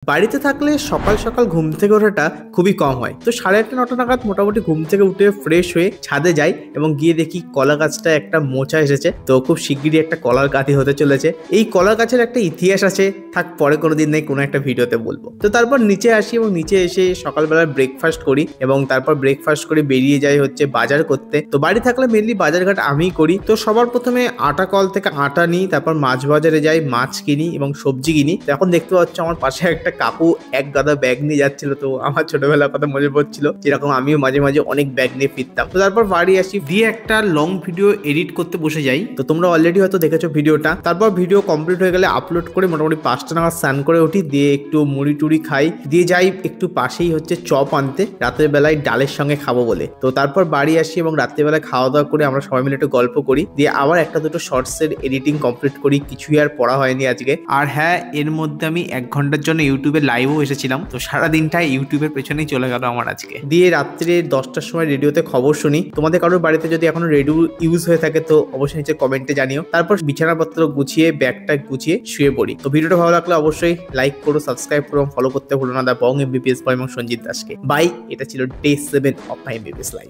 বাড়িতে থাকলে সকাল সকাল ঘুম থেকে ওঠাটা খুবই কম হয়। তো 8:30-9টা নাগাদ মোটামুটি ঘুম থেকে উঠে ফ্রেশ হয়ে ছাদে যাই এবং গিয়ে দেখি কলা গাছটা একটা মোচা এসেছে। তো খুব শিগগিরই একটা কলার গাছি হতে চলেছে। এই কলা গাছের একটা ইতিহাস আছে, থাক পরে কোনোদিন নেই কোনো একটা ভিডিওতে বলবো। তো তারপর নিচে আসি এবং নিচে এসে সকালবেলা ব্রেকফাস্ট করি এবং তারপর ব্রেকফাস্ট করে বেরিয়ে যাই হচ্ছে বাজার করতে। তো বাড়ি থাকলে মেনলি বাজারঘাট আমিই করি। তো সবার প্রথমে আটা কল থেকে আটা নিই, তারপর মাছ বাজারে যাই, মাছ কিনি এবং সবজি কিনি। তো এখন দেখতে পাচ্ছ আমার পাশে একটা কাকু এক গাদা ব্যাগ নিয়ে যাচ্ছিল। তো আমার ছোটবেলার কথা মনে পড়ছিল, যেরকম আমিও মাঝে মাঝে অনেক ব্যাগ নিয়ে ফিরতাম। তো তারপর বাড়ি আসি, দিয়ে একটা লং ভিডিও এডিট করতে বসে যাই। তো তোমরা অলরেডি হয়তো দেখেছো ভিডিওটা। তারপর ভিডিও কমপ্লিট হয়ে গেলে আপলোড করে মোটামুটি 5টা নাগাদ স্নান করে উঠি, দিয়ে একটু মুড়ি টুড়ি খাই, দিয়ে যাই একটু পাশেই হচ্ছে চপ আনতে, রাতের বেলায় ডালের সঙ্গে খাবো বলে। তো তারপর বাড়ি আসি এবং রাত্রেবেলায় খাওয়া দাওয়া করে আমরা সবাই মিলে একটু গল্প করি, দিয়ে আবার একটা দুটো শর্টসের এডিটিং কমপ্লিট করি। কিছুই আর পড়া হয়নি আজকে। আর হ্যাঁ, এর মধ্যে আমি 1 ঘন্টার জন্য ইউটিউবে লাইভও এসেছিলাম। তো সারাদিনটা ইউটিউবের পেছনেই চলে গেল আমার আজকে। দিয়ে রাত্রে 10টার সময় রেডিওতে খবর শুনি। তোমাদের কারোর বাড়িতে যদি এখনো রেডিও ইউজ হয়ে থাকে তো অবশ্যই নিচে কমেন্টে জানিও। তারপর বিছানাপত্র গুছিয়ে ব্যাগটা গুছিয়ে শুয়ে পড়ি। তো ভিডিওটা ভালো লাগলে অবশ্যই লাইক করো, সাবস্ক্রাইব করো, ফলো করতে ভুলো না দা বং এমবিবিএস বয় এবং সঞ্জিত দাসকে। বাই। এটা ছিল day 7 of my MBBS life.